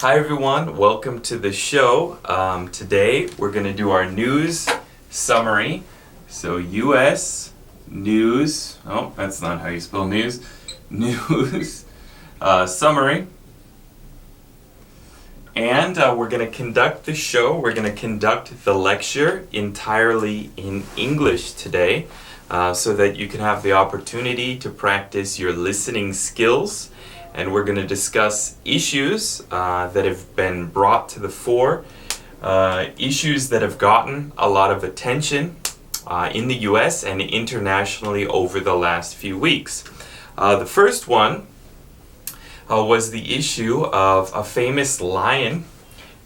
Hi everyone, welcome to the show. Today we're going to do our news summary. So US news, oh that's not how you spell news, news summary. And we're going to conduct the show, we're going to conduct the lecture entirely in English today so that you can have the opportunity to practice your listening skills. And we're going to discuss issues that have been brought to the fore, issues that have gotten a lot of attention in the US and internationally over the last few weeks. The first one was the issue of a famous lion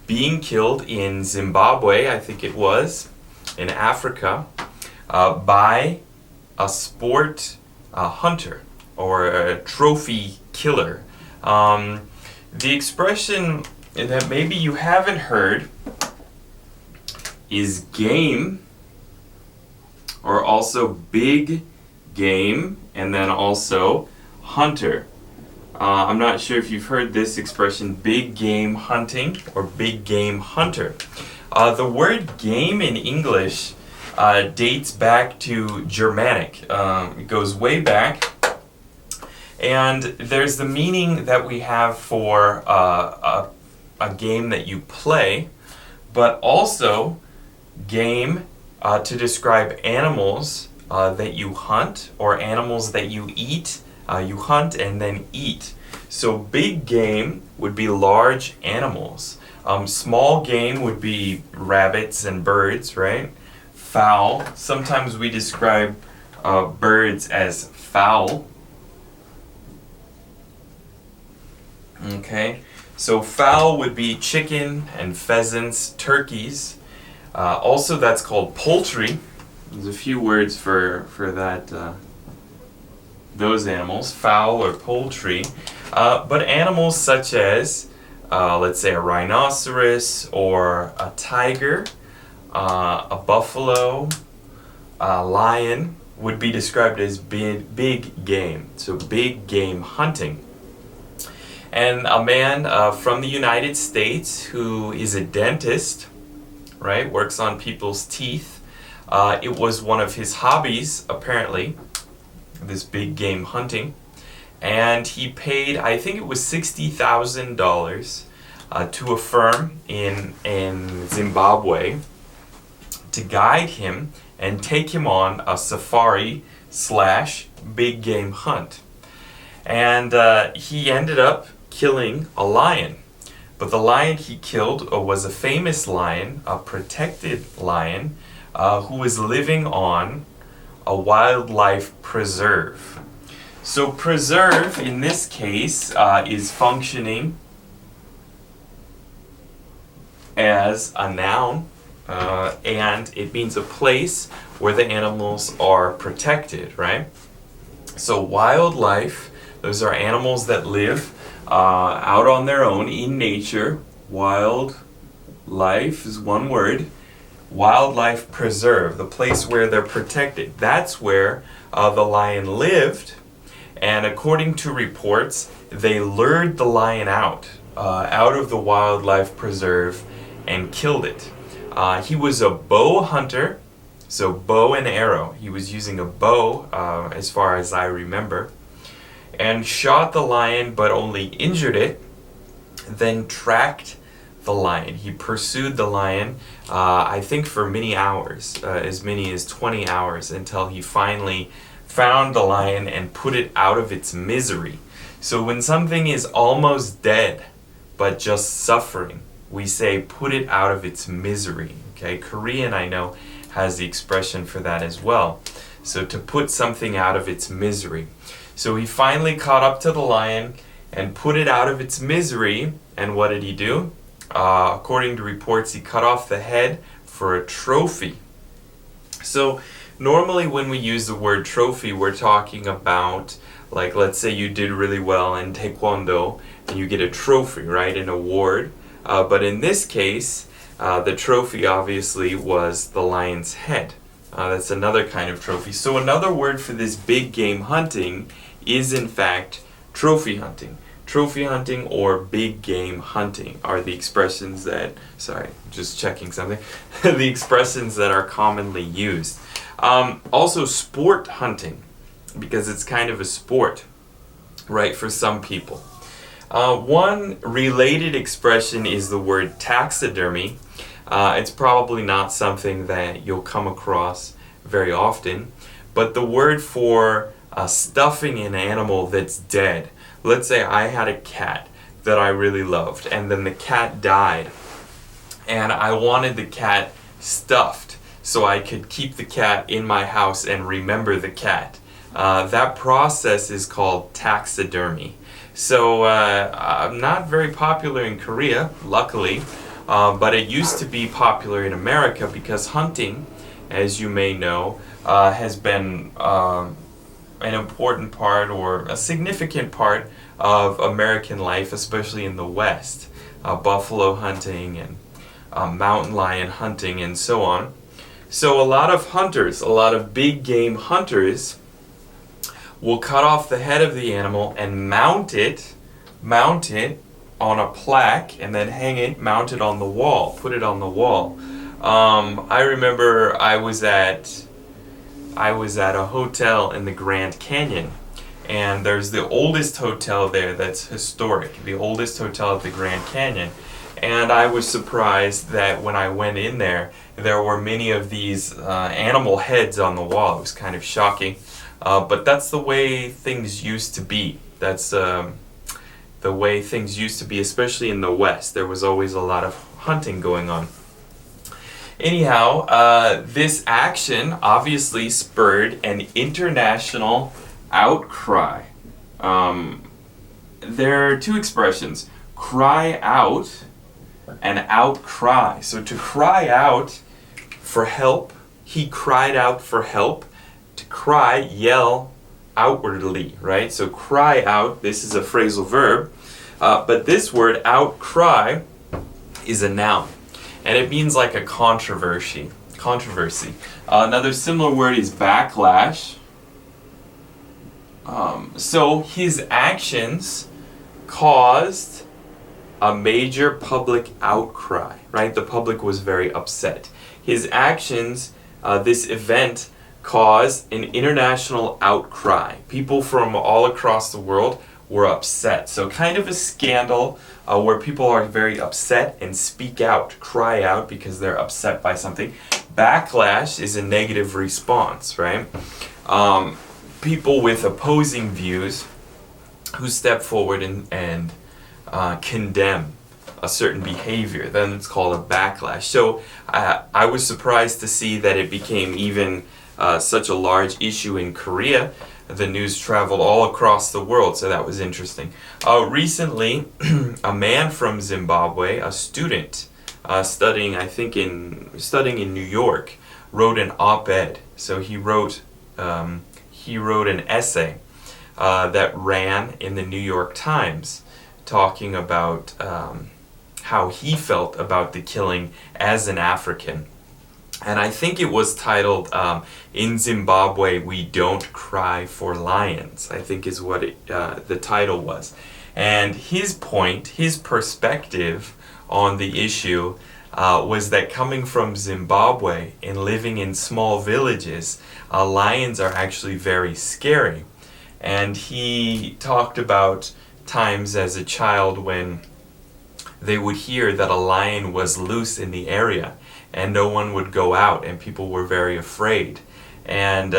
being killed in Zimbabwe, I think it was, in Africa, by a sport hunter or a trophy killer. The expression that maybe you haven't heard is game, or also big game, and then also hunter. I'm not sure if you've heard this expression, big game hunting or big game hunter. The word game in English dates back to Germanic. It goes way back. And there's the meaning that we have for a game that you play, but also game to describe animals that you hunt or animals that you eat. You hunt and then eat. So big game would be large animals. Small game would be rabbits and birds, right? Fowl. Sometimes we describe birds as fowl. Okay, so fowl would be chicken and pheasants, turkeys. Also, that's called poultry. There's a few words for that. Those animals, fowl or poultry. But animals such as, let's say, a rhinoceros or a tiger, a buffalo, a lion would be described as big game. So big game hunting. And a man from the United States who is a dentist, right, works on people's teeth. It was one of his hobbies, apparently, this big game hunting. And he paid, I think it was $60,000 to a firm in Zimbabwe to guide him and take him on a safari/big game hunt. And he ended up killing a lion. But the lion he killed was a famous lion, a protected lion, who was living on a wildlife preserve. So preserve in this case is functioning as a noun, and it means a place where the animals are protected, right? So wildlife, those are animals that live out on their own in nature. Wildlife is one word. Wildlife preserve, the place where they're protected. That's where the lion lived. And according to reports, they lured the lion out of the wildlife preserve and killed it. He was a bow hunter, so bow and arrow. He was using a bow, as far as I remember, and shot the lion but only injured it, then tracked the lion. He pursued the lion, I think for many hours, as many as 20 hours, until he finally found the lion and put it out of its misery. So when something is almost dead but just suffering, we say put it out of its misery. Okay, Korean, I know, has the expression for that as well. So to put something out of its misery. So he finally caught up to the lion and put it out of its misery. And what did he do? According to reports, he cut off the head for a trophy. So normally when we use the word trophy, we're talking about, like, let's say you did really well in Taekwondo and you get a trophy, right, an award. But in this case, the trophy obviously was the lion's head. That's another kind of trophy. So another word for this big game hunting is in fact trophy hunting. Trophy hunting or big game hunting are the expressions that, sorry, just checking something, the expressions that are commonly used. Also sport hunting, because it's kind of a sport, right, for some people. One related expression is the word taxidermy. It's probably not something that you'll come across very often, but the word for stuffing an animal that's dead. Let's say I had a cat that I really loved, and then the cat died, and I wanted the cat stuffed so I could keep the cat in my house and remember the cat. That process is called taxidermy. So not very popular in Korea, luckily, but it used to be popular in America because hunting, as you may know, has been an important part or a significant part of American life, especially in the West. Buffalo hunting and mountain lion hunting and so on. So a lot of hunters, a lot of big game hunters will cut off the head of the animal and mount it on a plaque and then hang it, mount it on the wall, put it on the wall. I remember I was at a hotel in the Grand Canyon, and there's the oldest hotel there that's historic, the oldest hotel at the Grand Canyon. And I was surprised that when I went in there were many of these animal heads on the wall. It was kind of shocking. But that's the way things used to be. That's the way things used to be, especially in the West. There was always a lot of hunting going on. Anyhow, this action obviously spurred an international outcry. There are two expressions, cry out and outcry. So to cry out for help, he cried out for help. To cry, yell outwardly, right? So cry out, this is a phrasal verb, but this word outcry is a noun, and it means like a controversy. Another similar word is backlash. So his actions caused a major public outcry, right? The public was very upset. His actions, this event, caused an international outcry. People from all across the world were upset. So kind of a scandal where people are very upset and speak out, cry out because they're upset by something. Backlash is a negative response, right? People with opposing views who step forward and condemn a certain behavior, then it's called a backlash. So I was surprised to see that it became even such a large issue in Korea. The news traveled all across the world, so that was interesting. Recently, a man from Zimbabwe, a student studying in New York, wrote an op-ed. So he wrote an essay that ran in the New York Times, talking about how he felt about the killing as an African. And I think it was titled, In Zimbabwe, We Don't Cry for Lions, I think is what the title was. And his point, his perspective on the issue was that coming from Zimbabwe and living in small villages, lions are actually very scary. And he talked about times as a child when they would hear that a lion was loose in the area and no one would go out and people were very afraid. And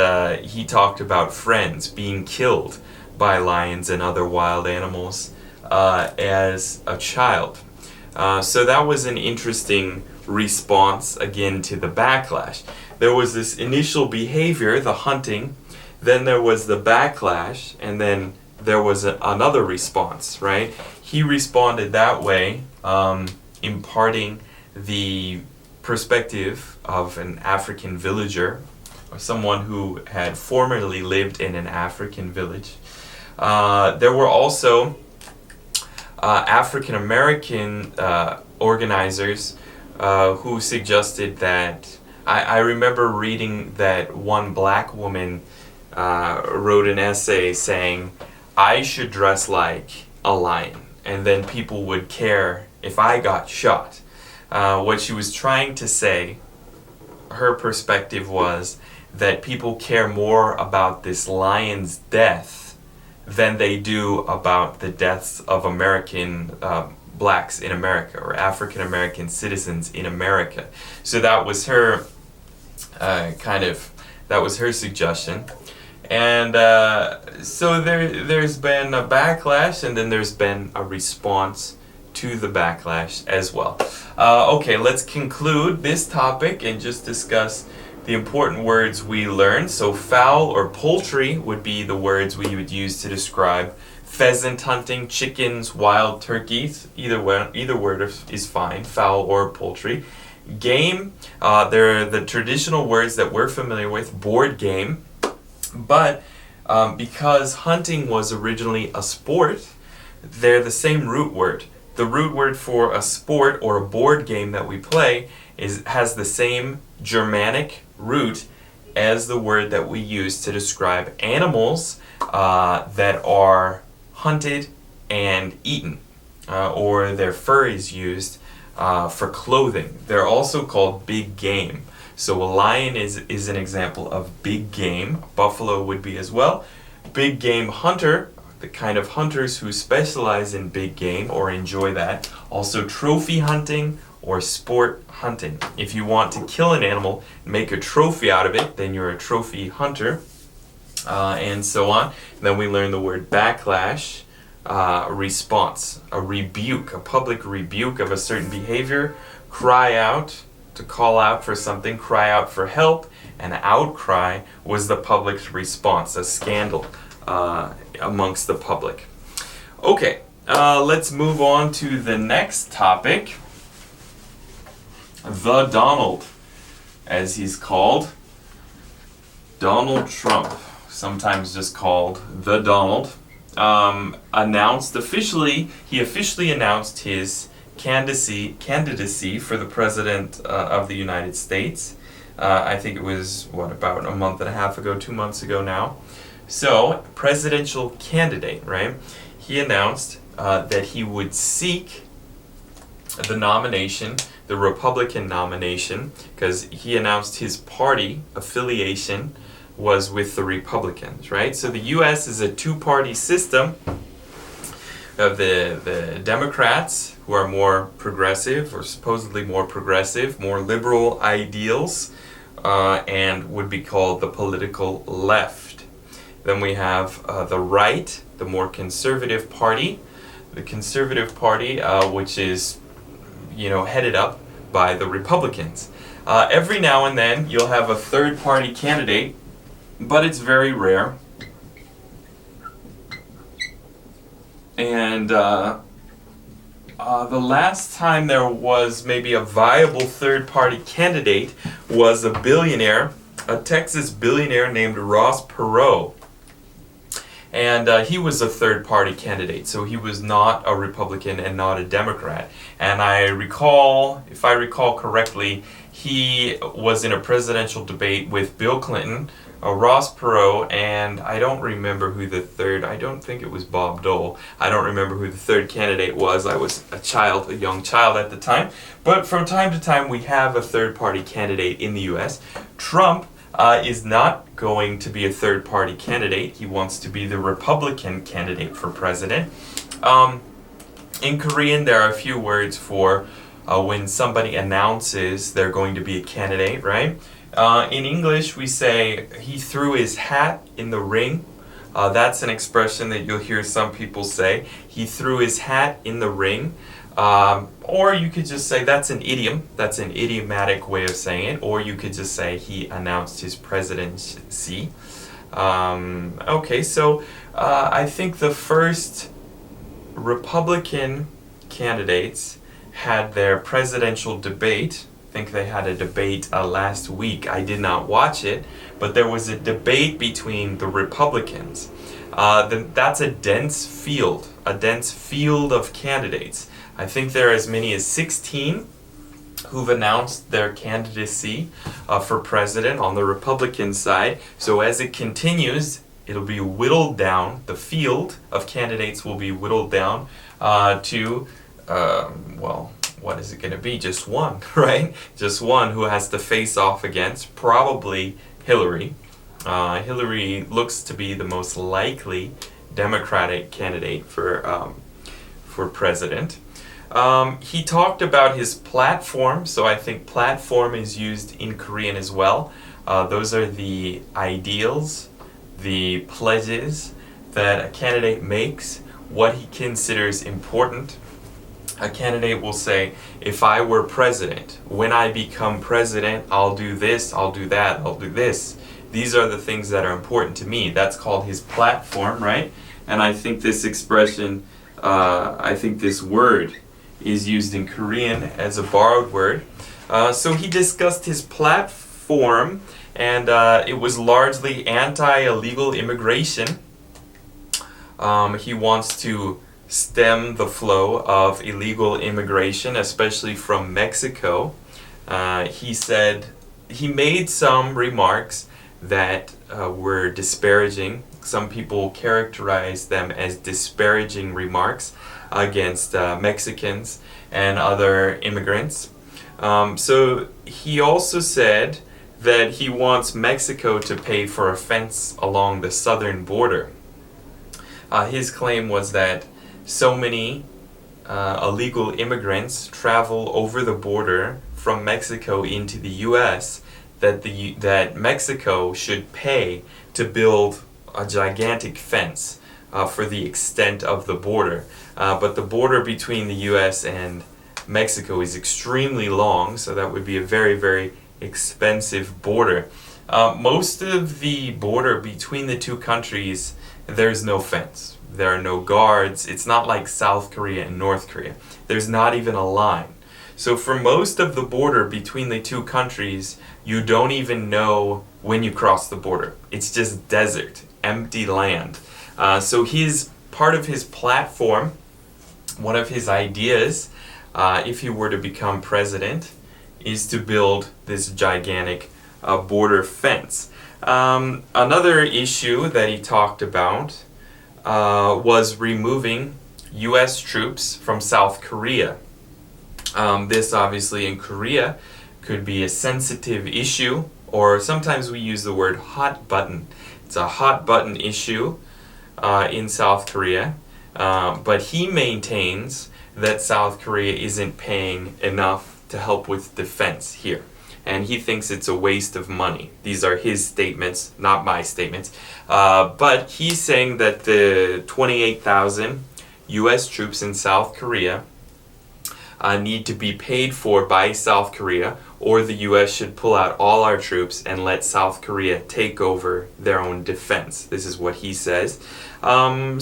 he talked about friends being killed by lions and other wild animals as a child. So that was an interesting response again to the backlash. There was this initial behavior, the hunting, then there was the backlash, and then there was another response, right? He responded that way, imparting the perspective of an African villager, or someone who had formerly lived in an African village. There were also African American organizers who suggested that, I remember reading that one black woman wrote an essay saying, I should dress like a lion, and then people would care if I got shot. What she was trying to say, her perspective was that people care more about this lion's death than they do about the deaths of American blacks in America, or African American citizens in America. So that was her that was her suggestion. And so there's been a backlash, and then there's been a response to the backlash as well. Okay, let's conclude this topic and just discuss the important words we learned. So fowl or poultry would be the words we would use to describe pheasant hunting, chickens, wild turkeys. Either word is fine, fowl or poultry. Game, they're the traditional words that we're familiar with, board game. But because hunting was originally a sport, they're the same root word. The root word for a sport or a board game that we play has the same Germanic root as the word that we use to describe animals that are hunted and eaten, or their fur is used for clothing. They're also called big game. So a lion is an example of big game. Buffalo would be as well. Big game hunter, the kind of hunters who specialize in big game or enjoy that. Also trophy hunting or sport hunting. If you want to kill an animal and make a trophy out of it, then you're a trophy hunter, and so on. And then we learn the word backlash, response, a rebuke, a public rebuke of a certain behavior, cry out, to call out for something, cry out for help. An outcry was the public's response, a scandal amongst the public. Okay, let's move on to the next topic. The Donald, as he's called. Donald Trump, sometimes just called the Donald, he officially announced his candidacy for the President of the United States. I think it was, about a month and a half ago, 2 months ago now. So, presidential candidate, right? He announced that he would seek the nomination, the Republican nomination, because he announced his party affiliation was with the Republicans, right? So the U.S. is a two-party system of the Democrats, who are more progressive, or supposedly more progressive, more liberal ideals, and would be called the political left. Then we have the right, the more conservative party. The conservative party, which is, headed up by the Republicans. Every now and then, you'll have a third-party candidate, but it's very rare. And the last time there was maybe a viable third-party candidate was a billionaire, a Texas billionaire named Ross Perot. And he was a third-party candidate, so he was not a Republican and not a Democrat. And if I recall correctly, he was in a presidential debate with Bill Clinton, Ross Perot, and I don't remember who the third, I don't think it was Bob Dole. I don't remember who the third candidate was. I was a young child at the time. But from time to time, we have a third-party candidate in the U.S. Trump is not going to be a third-party candidate. He wants to be the Republican candidate for president. In Korean, there are a few words for when somebody announces they're going to be a candidate, right? In English, we say, he threw his hat in the ring. That's an expression that you'll hear some people say. He threw his hat in the ring. Or you could just say that's an idiom. That's an idiomatic way of saying it. Or you could just say he announced his presidency. Okay, so I think the first Republican candidates had their presidential debate. I think they had a debate last week. I did not watch it, but there was a debate between the Republicans. That's a dense field of candidates. I think there are as many as 16 who've announced their candidacy for president on the Republican side. So as it continues, it'll be whittled down. The field of candidates will be whittled down to, well, what is it going to be? Just one, right? Just one who has to face off against probably Hillary. Hillary looks to be the most likely Democratic candidate for president. He talked about his platform, so I think platform is used in Korean as well. Those are the ideals, the pledges that a candidate makes, what he considers important. A candidate will say, if I were president, when I become president, I'll do this, I'll do that, I'll do this. These are the things that are important to me. That's called his platform, right? And I think this expression, I think this word is used in Korean as a borrowed word. So he discussed his platform, and it was largely anti-illegal immigration. He wants to stem the flow of illegal immigration, especially from Mexico. He said he made some remarks that were disparaging. Some people characterize them as disparaging remarks against Mexicans and other immigrants. So he also said that he wants Mexico to pay for a fence along the southern border. His claim was that so many illegal immigrants travel over the border from Mexico into the U.S. that Mexico should pay to build a gigantic fence for the extent of the border. But the border between the U.S. and Mexico is extremely long, so that would be a very, very expensive border. Most of the border between the two countries, there's no fence. There are no guards. It's not like South Korea and North Korea. There's not even a line. So for most of the border between the two countries, you don't even know when you cross the border. It's just desert, empty land. So his part of his platform, one of his ideas, if he were to become president, is to build this gigantic border fence. Another issue that he talked about was removing U.S. troops from South Korea. This obviously in Korea could be a sensitive issue, or sometimes we use the word hot button. It's a hot button issue in South Korea, but he maintains that South Korea isn't paying enough to help with defense here. And he thinks it's a waste of money. These are his statements, not my statements. But he's saying that the 28,000 U.S. troops in South Korea need to be paid for by South Korea, or the U.S. should pull out all our troops and let South Korea take over their own defense. This is what he says. He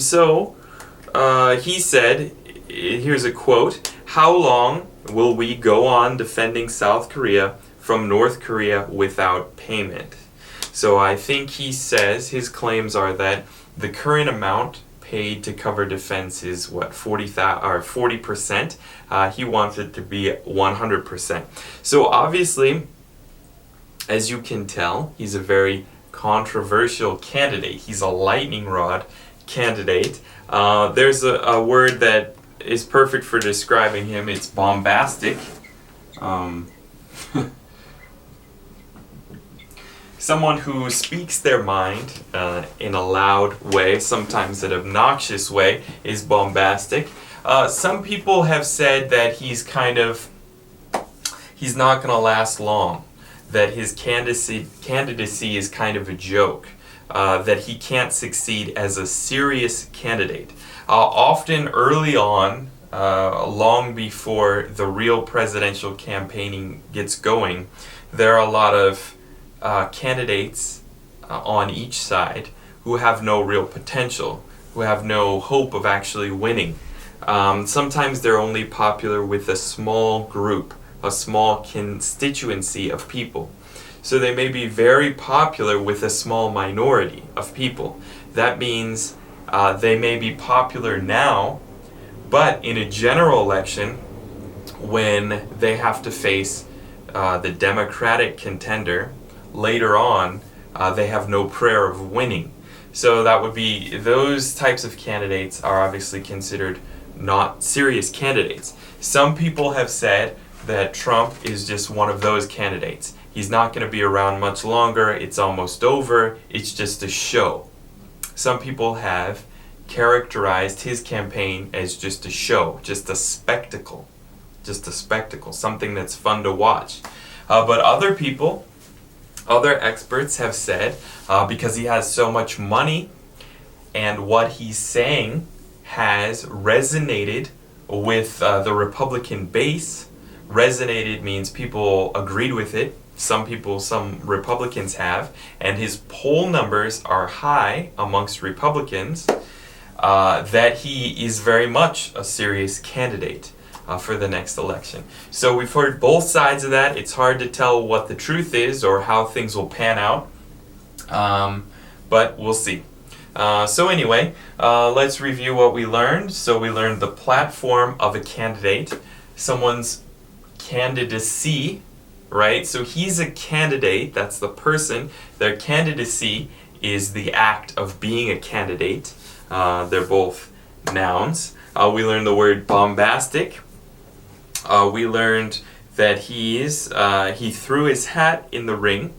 said, here's a quote, "How long will we go on defending South Korea from North Korea without payment?" So I think he says his claims are that the current amount paid to cover defense is what, 40%. He wants it to be 100%. So obviously, as you can tell, he's a very controversial candidate. He's a lightning rod candidate. There's a word that is perfect for describing him. It's bombastic. Someone who speaks their mind in a loud way, sometimes an obnoxious way, is bombastic. Some people have said that he's not going to last long, that his candidacy is kind of a joke, that he can't succeed as a serious candidate. Often early on, long before the real presidential campaigning gets going, there are a lot of candidates on each side who have no real potential, who have no hope of actually winning. Sometimes they're only popular with a small group, a small constituency of people. So they may be very popular with a small minority of people. That means they may be popular now, but in a general election, when they have to face the Democratic contender, later on, they have no prayer of winning. So that would be, those types of candidates are obviously considered not serious candidates. Some people have said that Trump is just one of those candidates. He's not going to be around much longer. It's almost over. It's just a show. Some people have characterized his campaign as just a show, just a spectacle, something that's fun to watch. But other people, other experts have said, because he has so much money and what he's saying has resonated with the Republican base. Resonated means people agreed with it. Some Republicans have, and his poll numbers are high amongst Republicans, that he is very much a serious candidate for the next election. So we've heard both sides of that. It's hard to tell what the truth is or how things will pan out, but we'll see. So anyway, let's review what we learned. So we learned the platform of a candidate, someone's candidacy, right? So he's a candidate, that's the person. Their candidacy is the act of being a candidate. They're both nouns. We learned the word bombastic. We learned that he threw his hat in the ring,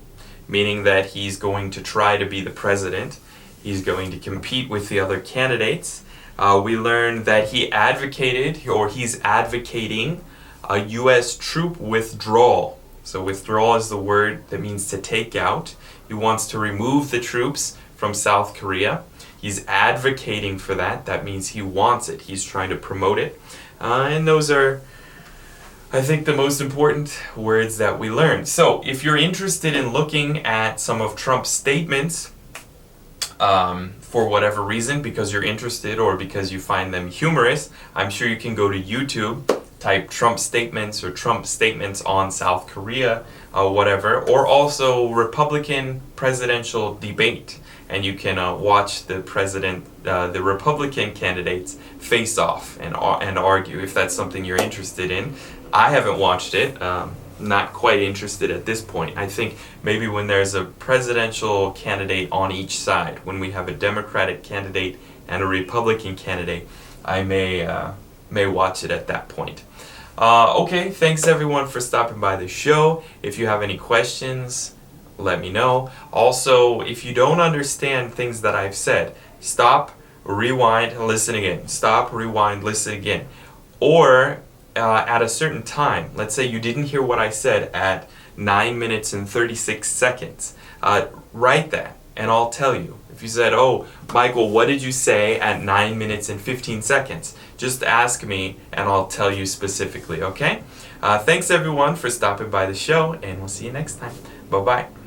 meaning that he's going to try to be the president. He's going to compete with the other candidates. We learned that he advocated, or he's advocating, a U.S. troop withdrawal. So withdrawal is the word that means to take out. He wants to remove the troops from South Korea. He's advocating for that. That means he wants it. He's trying to promote it. And those are, I think, the most important words that we learned. So if you're interested in looking at some of Trump's statements, for whatever reason, because you're interested or because you find them humorous, I'm sure you can go to YouTube, type Trump statements or Trump statements on South Korea, whatever, or also Republican presidential debate, and you can watch the Republican candidates face off and argue, if that's something you're interested in. I haven't watched it. Not quite interested at this point. I think maybe when there's a presidential candidate on each side, when we have a Democratic candidate and a Republican candidate, I may watch it at that point. Okay, thanks everyone for stopping by the show. If you have any questions, let me know. Also, if you don't understand things that I've said, stop, rewind, listen again. Stop, rewind, listen again. Or at a certain time, let's say you didn't hear what I said at 9 minutes and 36 seconds, write that and I'll tell you. If you said, oh, Michael, what did you say at 9 minutes and 15 seconds? Just ask me and I'll tell you specifically, okay? Thanks everyone for stopping by the show, and we'll see you next time. Bye-bye.